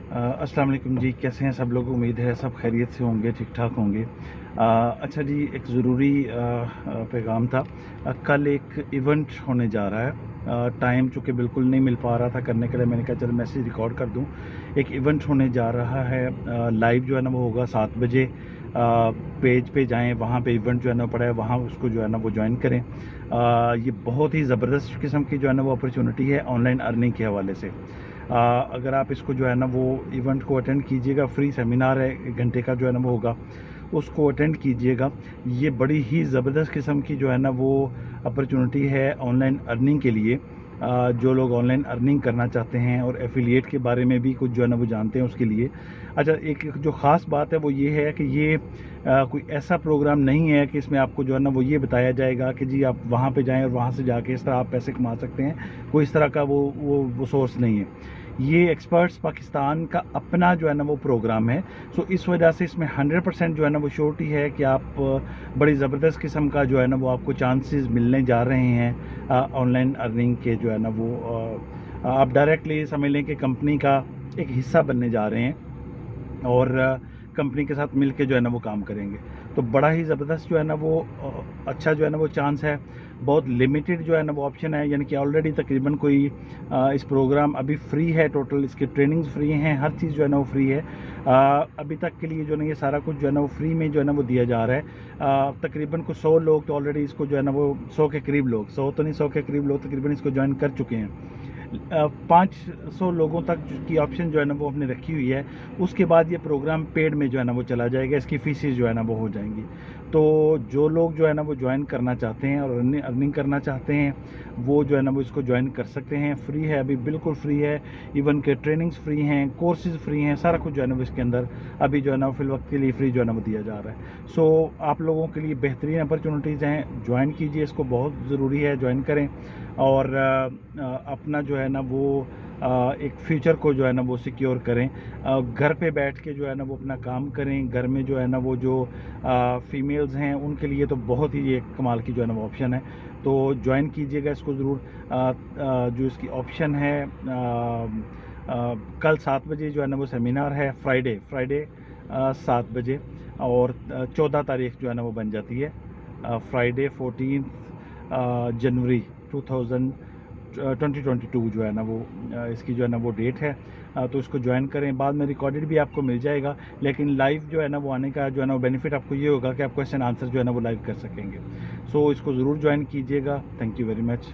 अस्सलाम वालेकुम जी, कैसे हैं सब लोग? उम्मीद है सब खैरियत से होंगे, ठीक ठाक होंगे। अच्छा जी, एक ज़रूरी पैगाम था। कल एक इवेंट होने जा रहा है। टाइम चूँकि बिल्कुल नहीं मिल पा रहा था करने के लिए, मैंने कहा चलो मैसेज रिकॉर्ड कर दूं। एक इवेंट होने जा रहा है, लाइव जो है ना वो होगा 7 बजे। पेज पे जाएं, वहाँ पे इवेंट जो है ना पड़ा है, वहाँ उसको जो है ना वो ज्वाइन करें। ये बहुत ही ज़बरदस्त किस्म की जो है ना वो अपॉर्चुनिटी है ऑनलाइन अर्निंग के हवाले से। अगर आप इसको जो है ना वो इवेंट को अटेंड कीजिएगा, फ्री सेमिनार है, 1 घंटे का जो है ना वो होगा, उसको अटेंड कीजिएगा। ये बड़ी ही ज़बरदस्त किस्म की जो है ना वो अपॉर्चुनिटी है ऑनलाइन अर्निंग के लिए। जो लोग ऑनलाइन अर्निंग करना चाहते हैं और एफिलिएट के बारे में भी कुछ जो है ना वो जानते हैं उसके लिए। अच्छा, एक जो ख़ास बात है वो ये है कि ये कोई ऐसा प्रोग्राम नहीं है कि इसमें आपको जो है ना वो ये बताया जाएगा कि जी आप वहाँ पे जाएं और वहाँ से जाके इस तरह आप पैसे कमा सकते हैं। कोई इस तरह का वो सोर्स नहीं है। ये एक्सपर्ट्स पाकिस्तान का अपना जो है ना वो प्रोग्राम है। सो इस वजह से इसमें 100% जो है ना वो श्योरिटी है कि आप बड़ी ज़बरदस्त किस्म का जो है ना वो आपको चांसेस मिलने जा रहे हैं ऑनलाइन अर्निंग के जो है ना वो। आप डायरेक्टली समझ लें कि कंपनी का एक हिस्सा बनने जा रहे हैं और कंपनी के साथ मिल के जो है ना वो काम करेंगे। तो बड़ा ही ज़बरदस्त जो है ना वो अच्छा जो है ना वो चांस है। बहुत लिमिटेड जो है ना वो ऑप्शन है, यानी कि ऑलरेडी तकरीबन कोई इस प्रोग्राम अभी फ्री है, टोटल इसके ट्रेनिंग्स फ्री हैं, हर चीज़ जो है ना वो फ्री है। अभी तक के लिए जो है ना ये सारा कुछ जो है ना वो फ्री में जो है ना वो दिया जा रहा है। तकरीबन कुछ 100 लोग तो ऑलरेडी इसको जो है ना वो 100 के करीब लोग, 100 तो नहीं 100 के करीब लोग तकरीबन इसको ज्वाइन कर चुके हैं। 500 लोगों तक की ऑप्शन जो है ना वो हमने रखी हुई है। उसके बाद ये प्रोग्राम पेड में जो है ना वो चला जाएगा, इसकी फीसेस जो है ना वो हो जाएंगी। तो जो लोग जो है ना वो ज्वाइन करना चाहते हैं और अर्निंग करना चाहते हैं वो जो है ना वो इसको ज्वाइन कर सकते हैं। फ्री है, अभी बिल्कुल फ्री है। इवन के ट्रेनिंग्स फ्री हैं, कोर्सेज फ्री हैं, सारा कुछ जो है ना वो इसके अंदर अभी जो है ना फिल वक्त के लिए फ्री जो है ना वो दिया जा रहा है। सो आप लोगों के लिए बेहतरीन अपॉर्चुनिटीज़ हैं, ज्वाइन कीजिए इसको, बहुत ज़रूरी है ज्वाइन करें। और अपना जो है ना वो एक फ्यूचर को जो है ना वो सिक्योर करें। घर पे बैठ के जो है ना वो अपना काम करें। घर में जो है ना वो जो फीमेल्स हैं उनके लिए तो बहुत ही एक कमाल की जो है ना वो ऑप्शन है। तो ज्वाइन कीजिएगा इसको ज़रूर। जो इसकी ऑप्शन है, कल 7 बजे जो है ना वो सेमिनार है, फ्राइडे 7 बजे, और 14 तारीख जो है ना वो बन जाती है, फ्राइडे 14 जनवरी 2022 जो है ना वो इसकी जो है ना वो डेट है। तो इसको ज्वाइन करें। बाद में रिकॉर्डेड भी आपको मिल जाएगा, लेकिन लाइव जो है ना वो आने का जो है ना वो बेनिफिट आपको ये होगा कि आप क्वेश्चन आंसर जो है ना वो लाइव कर सकेंगे। सो इसको ज़रूर ज्वाइन कीजिएगा। Thank you very much.